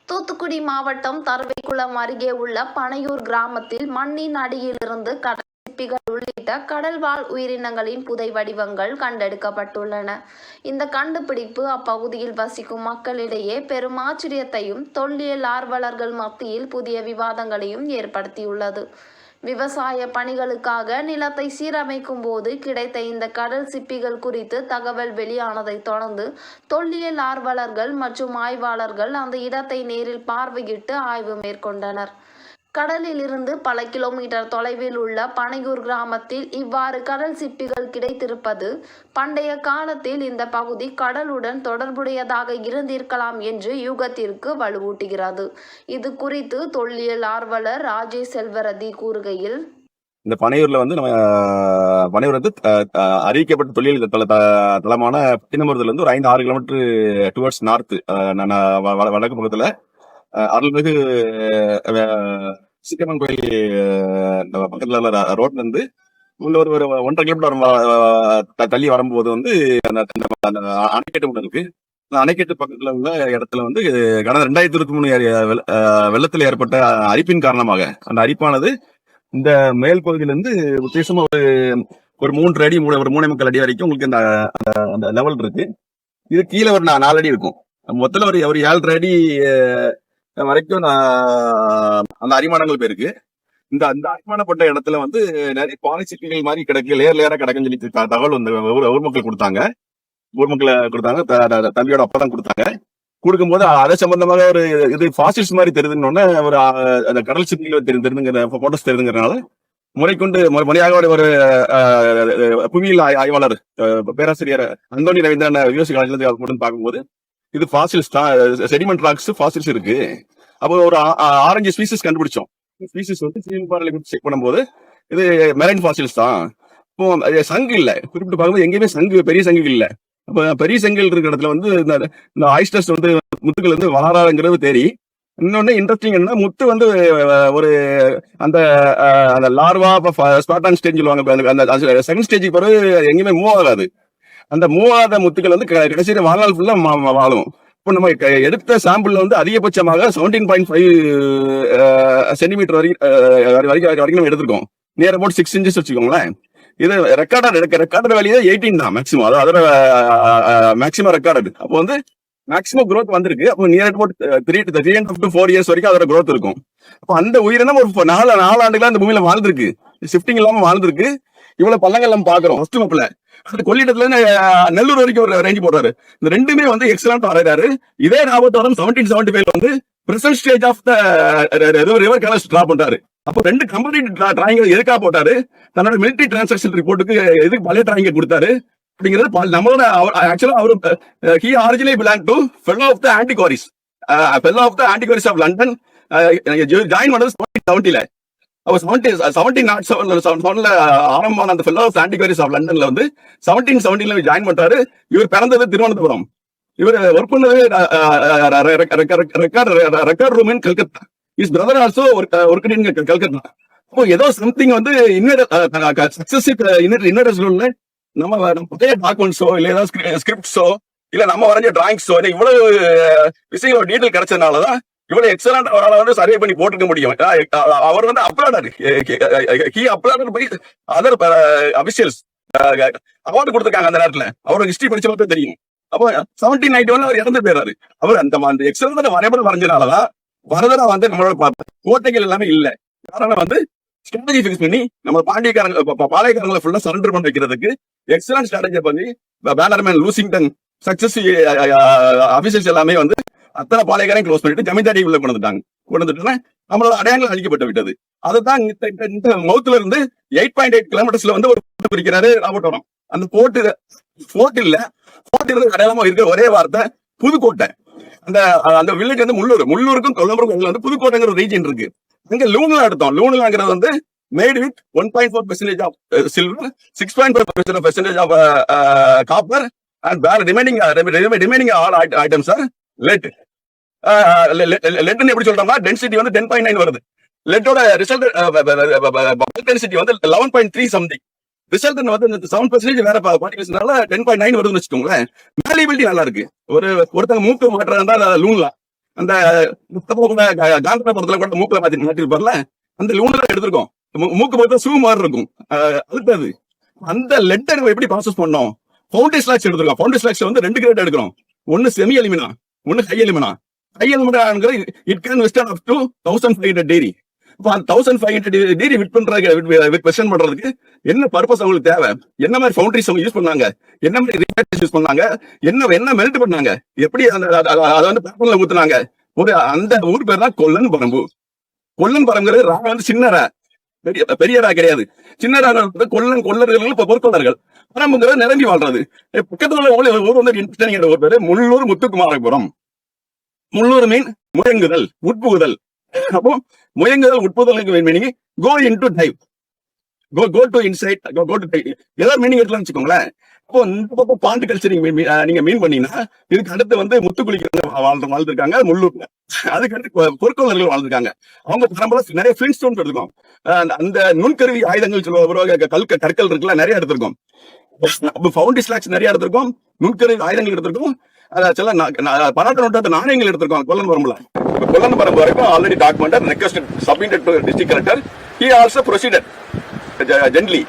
தூத்துக்குடி மாவட்டம் தருவைக்குளம் அருகே உள்ள பனையூர் கிராமத்தில் மண்ணின் அடியிலிருந்து கடல் சிப்பிகள் உள்ளிட்ட கடல்வாழ் உயிரினங்களின் புதை வடிவங்கள் கண்டெடுக்கப்பட்டுள்ளன. இந்த கண்டுபிடிப்பு அப்பகுதியில் வசிக்கும் மக்களிடையே பெரும் ஆச்சரியத்தையும் தொல்லியல் ஆர்வலர்கள் மத்தியில் புதிய விவாதங்களையும் ஏற்படுத்தியுள்ளது. விவசாய பணிகளுக்காக நிலத்தை சீரமைக்கும் போது கிடைத்த இந்த கடல் சிப்பிகள் குறித்து தகவல் வெளியானதை தொடர்ந்து தொல்லியல் ஆர்வலர்கள் மற்றும் ஆய்வாளர்கள் அந்த இடத்தை நேரில் பார்வையிட்டு ஆய்வு மேற்கொண்டனர். கடலில் இருந்து பல கிலோமீட்டர் தொலைவில் உள்ள பனையூர் கிராமத்தில் இவ்வாறு கடல் சிப்பிகள் கிடைத்திருப்பது பண்டைய காலத்தில் இந்த பகுதி கடலுடன் தொடர்புடையதாக இருந்திருக்கலாம் என்று யூகத்திற்கு வலுவூட்டுகிறது. இது குறித்து தொல்லியல் ஆர்வலர் ராஜேஷ் செல்வரதி கூறுகையில், இந்த பனையூர்ல நம்ம பனையூர் அறிவிக்கப்பட்ட தொழில் தளமான பட்டினமரத்துல இருந்து ஒரு 5-6 கிலோமீட்டர் டுவர்ட்ஸ் நார்த் வடக்கு பக்கத்துல அருள்மிகு சிக்கம்மன் கோயில் பக்கத்துல ரோட்ல இருந்து உள்ள ஒரு 1.5 கிலோமீட்டர் தள்ளி வரும்போது அந்த அணைக்கட்டு ஒன்று இருக்கு. அந்த அணைக்கட்டு பக்கத்துல உள்ள இடத்துல கடந்த 2023 வெள்ளத்தில் ஏற்பட்ட அரிப்பின் காரணமாக அந்த அரிப்பானது இந்த மேல் பகுதியிலிருந்து உத்தேசமா ஒரு 3 அடி ஒரு 3.25 அடி வரைக்கும் உங்களுக்கு அந்த லெவல் இருக்கு. இது கீழே ஒரு 4 அடி இருக்கும். மொத்தத்துல ஒரு 7.5 அடி வரைக்கும் அந்த அரிமானங்கள் போயிருக்கு. இந்த அரிமானப்பட்ட இடத்துல நிறைய பாலிசிட்டிகள் மாதிரி கிடக்கு, லேயரா கிடக்குன்னு சொல்லி தகவல் ஊர் மக்கள் கொடுத்தாங்க. தம்பியோட அப்பா தான் கொடுத்தாங்க. கொடுக்கும்போது அதை சம்பந்தமாக ஒரு இது ஃபாசில்ஸ் மாதிரி தெரியுதுன்னு ஒரு அந்த கடல் சிப்பிகள் தெரிஞ்சுங்கிற போட்டோஸ் தெரியுதுங்கிறதுனால முறையாக ஒரு புவியியல் ஆய்வாளர் பேராசிரியர் அந்தோனி ரவீந்திரன் யூனிவர்சிட்டி காலேஜ்ல பார்க்கும்போது இது ஃபாசில்ஸ் தான், செடிமெண்ட் ராக்ஸ் ஃபாசில்ஸ் இருக்கு. அப்போ ஒரு 6-5 ஸ்பீசிஸ் கண்டுபிடிச்சோம். ஸ்பீசிஸ் செக் பண்ணும்போது இது மெரைன் ஃபாசில்ஸ் தான். இப்போ சங்கு இல்ல, குறிப்பிட்டு பார்க்கும்போது எங்கேயுமே பெரிய சங்கு இல்ல. அப்ப பெரிய செங்கல் இருக்கிற இடத்துல இந்த ஆயிஸ்டர்ஸ் முத்துக்கள் வளராங்கிறது தெரியும். இன்னொன்னு இன்ட்ரெஸ்டிங் என்ன, முத்து ஒரு அந்த லார்வா ஸ்பாட்டான் ஸ்டேஜ் சொல்லுவாங்க. அந்த செகண்ட் ஸ்டேஜுக்கு பிறகு எங்கேயுமே மூவ் ஆகாது. அந்த மூவாத முத்துக்கள் கடைசியில வாழ்நாள் ஃபுல்லா வாழும். இப்போ நம்ம எடுத்த சாம்பிள்ல அதிகபட்சமாக 17.5 சென்டிமீட்டர் வரைக்கும் நம்ம எடுத்திருக்கோம். நியர் அபவுட் 6 இன்ச்சஸ் வச்சுக்கோங்களேன். இது ரெக்கார்டர் வேல்யூ 18 தான் மேக்ஸிமம். அதோட மேக்ஸிமம் ரெக்கார்டு. அப்போ மேக்ஸிமம் growth வந்திருக்கு. அப்போ நியர் அபவுட் 3.5 to 4 இயர்ஸ் வரைக்கும் அதோட growth இருக்கும். அப்போ அந்த உயிரினம் ஒரு 4 ஆண்டுகளா அந்த பூமியில வாழ்ந்திருக்கு, ஷிஃப்டிங் இல்லாம வாழ்ந்திருக்கு. இவ்வளவு பள்ளங்கள் நம்ம பாக்குறோம். ஃபர்ஸ்ட் மப்ல கொள்ளிடத்துல நெல்லூர் வரைக்கும் ஒரு ரேஞ்ச் போடுறாரு. இந்த ரெண்டுமே எக்ஸலண்ட் வரைறாரு. இதே ஞாபகத்தோட 1775 present stage of the river canals draw பண்றாரு. அப்போ 2 கம்பெனி டிராயிங் எதுக்காக போட்டாரு? தன்னோட மிலிட்டரி டிரான்சாக்ஷன் ரிப்போர்ட்டுக்கு எதுக்கு பழைய டிராயிங்க கொடுத்தாரு அப்படிங்கிறது நம்மளோட ஆக்சுவலா அவரு he originally belong to fellow of the antiquaries of London. Join பண்ணது 1770ல. அப்போ 1707 ஆரம்பமான அந்த ஃபெல்லோ ஆஃப் ஆன்டிகுவாரிஸ் ஆஃப் லண்டன்ல 1770ல ஜாயின் பண்றாரு. இவர் பிறந்தது திருவனந்தபுரம். இவர் ஒர்க் பண்ணது record room in Calcutta. Is brother also work in Calcutta. அப்போ ஏதோ சம்திங் சக்சஸிவ் இன்னர்ஸ்ல நம்ம புதிய டாக்குமெண்ட்ஸோ இல்ல ஏதாவது ஸ்கிரிப்ட்ஸோ இல்ல நம்ம வரைஞ்ச டிராயிங்ஸோ இவ்வளவு விஷயங்களோட டீடைல் கிடைச்சதுனாலதான் இவ்வளவு எக்ஸலண்ட் அவரால் சர்வே பண்ணி போட்டுக்க முடியும். அவர் அப்லாடர் பை அதர் அபிஷியல்ஸ் அவார்டு கொடுத்துருக்காங்க. அந்த நேரத்துல அவரோட ஹிஸ்டரி படிச்ச மட்டும் தெரியும். அப்போ 1791 அவர் இறந்து போயிறாரு. அவர் அந்த எக்ஸலண்ட் வரைபடம் வரைஞ்சனாலதான் வரதரா நம்மளோட கோட்டைகள் எல்லாமே இல்ல. காரணம் ஸ்ட்ராட்டஜி பிக்ஸ் பண்ணி நம்ம பாளையக்காரங்களை ஃபுல்லா சரண்டர் பண்ண வைக்கிறதுக்கு எக்ஸலண்ட் ஸ்ட்ராட்டஜி பண்ணி பேனர்மேன் லூசிங்டன் சக்சஸ் அபிஷியல்ஸ் எல்லாமே அத்தனை பாளையக்காரையும் க்ளோஸ் பண்ணிட்டு ஜமீன்தாரி உள்ள கொண்டு நம்மளோட அடையாளங்கள் அழிக்கப்பட்டு விட்டது. அதுதான் இந்த மவுத்துல இருந்து 8.8 கிலோமீட்டர்ஸ்ல ஒரு குறிக்கிறாரு ராபர்ட். அந்த போர்ட் இல்ல, போர்ட் இருந்து அடையாளமா இருக்கிற ஒரே வார்த்தை புதுக்கோட்டை. அந்த வில்லேஜ் முள்ளூருக்கும் கொல்லம்புரம் புதுக்கோட்டைங்கிற ஒரு ரீஜன் இருக்கு. அங்க லூன்ல எடுத்தோம். லூன்லாங்கிறது made with 1.4% of silver, 6.5% of copper and remaining all items are lead. லெட்னு எப்படி சொல்றோம்னா டென்சிட்டி 10.9 வருது. லெட்டோட ரிசல்ட் டென்சிட்டி 11.3 சம்திங். ரிசல்ட் 7% வேற பார்ட்டிகல்ஸ்னால 10.9 வருதுன்னு வச்சுக்கோங்களேன். வேல்யூபிலிட்டி நல்லா இருக்கு. ஒருத்தங்க மூக்கு மாற்றம் இருந்தா லூன்லாம் அந்த காந்திரபுரத்துல கூட மூக்குல பாத்தி மாட்டிருப்பார்ல, அந்த லூன்ல எடுத்திருக்கோம். மூக்கு பார்த்தா ஷூ மாதிரி இருக்கும். அழுத்தது அந்த லெட்டர் எப்படி ப்ராசஸ் பண்ணோம்? ஃபவுண்டேஷன் லாக்ஸ் எடுத்திருக்கோம். ஃபவுண்டேஷன் லாக்ஸ் வந்து 2 கிரேட் எடுக்கிறோம். ஒன்னு செமி எலிமினா, ஒன்னு ஹை எலிமினா. ஹை எலிமினாங்கிறது it can withstand up to 1500 degree. இப்போ அந்த 1500 டிகிரி விட் பண்றதுக்கு வெஸ்டன் பண்றதுக்கு என்ன பர்பஸ் அவங்களுக்கு தேவை? என்ன மாதிரி ஃபவுண்டரிஸ் அவங்க யூஸ் பண்ணாங்க? என்ன மாதிரி ரியாக்டர்ஸ் யூஸ் பண்ணாங்க? என்ன மெல்ட் பண்ணாங்க? எப்படி அதை வந்து பேப்பர்ல ஊத்துனாங்க? அந்த ஊர் பேர் தான் கொல்லன் பரம்பு. கொல்லன் பரம்புங்கிறது ரா வந்து சின்ன ரா, பெரிய ரா கிடையாது. சின்ன ரா கொல்லர்கள் இப்ப பொற்கொள்ளர்கள். பரம்புங்கிறது நிரம்பி வாழ்றது. பக்கத்துல ஊர் வந்து இன்ட்ரெஸ்டிங் ஒரு பேரு முள்ளூர் முத்துக்குமாரபுரம். முள்ளூர் மீன் முயங்குதல், உட்புகுதல். அப்போ முயங்குதல் உட்புகுதலுக்கு meaning go into dive, go to inside, go to dive. ஏதாவது மீனிங் எடுக்கலாம்னு வச்சுக்கோங்களேன். அப்போ இந்த பக்கம் பாண்டு கல்ச்சர் நீங்க மீன் பண்ணீங்கன்னா இதுக்கு அடுத்து வந்து முத்துக்குளிக்கிறவங்க வாழ்ந்துருக்காங்க முள்ளூர்ல. அதுக்கு அடுத்து பொற்கொள்ளர்கள் வாழ்ந்துருக்காங்க. அவங்க பரம்பரை நிறைய ஃபிளின் ஸ்டோன் எடுத்துக்கோம். அந்த நுண்கருவி ஆயுதங்கள் சொல்லுவாங்க, கற்கள் இருக்குல்ல, நிறைய எடுத்திருக்கோம். ஃபவுண்டேஷன் லாக்ஸ் நிறைய எடுத்திருக்கோம். நுண்கருவி ஆயுதங்கள் எடுத்திருக்கோம். பராட்ட நோட்டு நாணயங்கள் எடுத்திருக்கோம் கொல்லன் பரம்புல. கொல்லன் பரம்பு வரைக்கும் already documented, requested, submitted to district collector. He also proceeded gently.